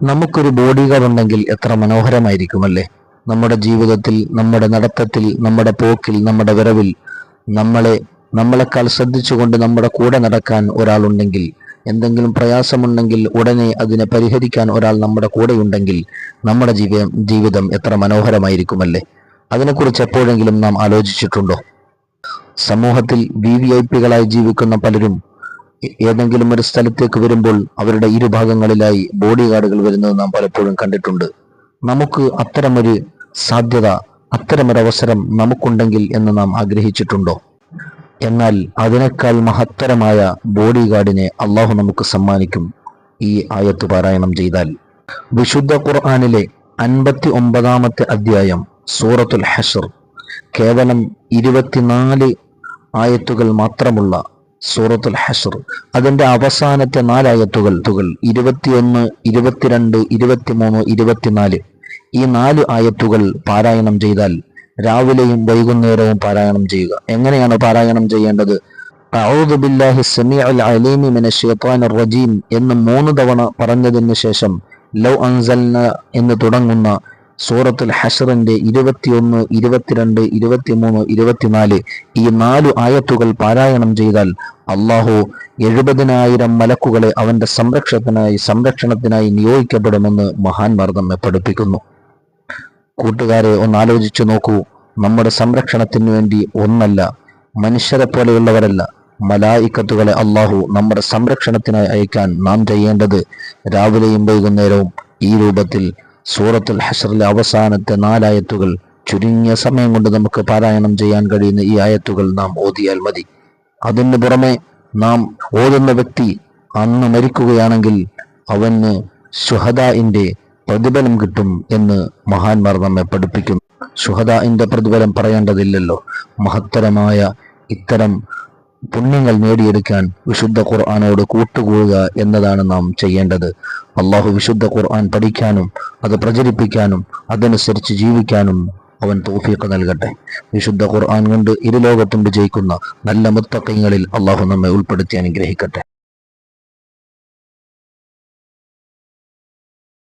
നമുക്കൊരു body guard ഉണ്ടെങ്കിൽ എത്ര മനോഹരമായിരിക്കുമല്ലേ? നമ്മുടെ ജീവിതത്തിൽ, നമ്മുടെ നടത്തത്തിൽ, നമ്മുടെ പോക്കിൽ, നമ്മുടെ വരവിൽ നമ്മളെക്കാൾ ശ്രദ്ധിച്ചുകൊണ്ട് നമ്മുടെ കൂടെ നടക്കാൻ ഒരാളുണ്ടെങ്കിൽ, എന്തെങ്കിലും പ്രയാസമുണ്ടെങ്കിൽ ഉടനെ അതിനെ പരിഹരിക്കാൻ ഒരാൾ നമ്മുടെ കൂടെയുണ്ടെങ്കിൽ നമ്മുടെ ജീവിതം എത്ര മനോഹരമായിരിക്കുമല്ലേ? അതിനെക്കുറിച്ച് എപ്പോഴെങ്കിലും നാം ആലോചിച്ചിട്ടുണ്ടോ? സമൂഹത്തിൽ VIP കളായി ജീവിക്കുന്ന പലരും ഏതെങ്കിലും ഒരു സ്ഥലത്തേക്ക് വരുമ്പോൾ അവരുടെ ഇരുഭാഗങ്ങളിലായി ബോഡി ഗാർഡുകൾ വരുന്നത് നാം പലപ്പോഴും കണ്ടിട്ടുണ്ട്. നമുക്ക് അത്തരമൊരു സാധ്യത, അത്തരമൊരവസരം നമുക്കുണ്ടെങ്കിൽ എന്ന് നാം ആഗ്രഹിച്ചിട്ടുണ്ടോ? എന്നാൽ അതിനേക്കാൾ മഹത്തരമായ ബോഡി ഗാർഡിനെ അള്ളാഹു നമുക്ക് സമ്മാനിക്കും ഈ ആയത്ത് പാരായണം ചെയ്താൽ. വിശുദ്ധ ഖുർആനിലെ 59-ാമത്തെ അധ്യായം സൂറത്തുൽ ഹശ്ർ, കേവലം 24 ആയത്തുകൾ മാത്രമുള്ള സൂറത്തുൽ ഹശ്ർ, അതിന്റെ അവസാനത്തെ 4 ആയത്തുകൾ 21, 22, 23, 24, ഈ 4 ആയത്തുകൾ പാരായണം ചെയ്താൽ, രാവിലെയും വൈകുന്നേരവും പാരായണം ചെയ്യുക. എങ്ങനെയാണ് പാരായണം ചെയ്യേണ്ടത്? അഊദു ബില്ലാഹി സമീഉൽ അലീമി മിനശ് ശൈത്വാനിർ റജീം എന്ന് 3 തവണ പറഞ്ഞതിന് ശേഷം ലൗ അൻസൽന എന്ന് തുടങ്ങുന്ന സൂറത്തുൽ ഹശ്റിന്റെ 21, 22, 23, 24 ഈ 4 ആയത്തുകൾ പാരായണം ചെയ്താൽ അള്ളാഹു 70,000 മലക്കുകളെ അവന്റെ സംരക്ഷണത്തിനായി നിയോഗിക്കപ്പെടുമെന്ന് മഹാന്മാർ നമ്മെ പഠിപ്പിക്കുന്നു. കൂട്ടുകാരെ, ഒന്ന് ആലോചിച്ചു നോക്കൂ. നമ്മുടെ സംരക്ഷണത്തിന് വേണ്ടി ഒന്നല്ല, മനുഷ്യരെ പോലെയുള്ളവരല്ല, മലായിക്കത്തുകളെ അള്ളാഹു നമ്മുടെ സംരക്ഷണത്തിനായി അയക്കാൻ നാം ചെയ്യേണ്ടത് രാവിലെയും വൈകുന്നേരവും ഈ രൂപത്തിൽ സൂറത്തുൽ ഹശ്റിലെ അവസാനത്തെ 4 ആയത്തുകൾ ചുരുങ്ങിയ സമയം കൊണ്ട് നമുക്ക് പാരായണം ചെയ്യാൻ കഴിയുന്ന ഈ ആയത്തുകൾ നാം ഓതിയാൽ മതി. അതിന് പുറമെ നാം ഓതുന്ന വ്യക്തി അന്ന് മരിക്കുകയാണെങ്കിൽ അവന് ശുഹദാഇന്റെ പ്രതിഫലം കിട്ടും എന്ന് മഹാന്മാർ നമ്മെ പഠിപ്പിക്കുന്നു. ശുഹദാഇന്റെ പ്രതിഫലം പറയേണ്ടതില്ലല്ലോ. മഹത്തരമായ ഇത്തരം പുണ്യങ്ങൾ നേടിയെടുക്കാൻ വിശുദ്ധ ഖുർആനോട് കൂട്ടുകൂടുക എന്നതാണ് നാം ചെയ്യേണ്ടത്. അള്ളാഹു വിശുദ്ധ ഖുർആൻ പഠിക്കാനും അത് പ്രചരിപ്പിക്കാനും അതനുസരിച്ച് ജീവിക്കാനും അവൻ തൗഫീഖ് നൽകട്ടെ. വിശുദ്ധ ഖുർആൻ കൊണ്ട് ഇരുലോകത്തും വിജയിക്കുന്ന നല്ല മുത്തഖീങ്ങളിൽ അള്ളാഹു നമ്മെ ഉൾപ്പെടുത്തി അനുഗ്രഹിക്കട്ടെ.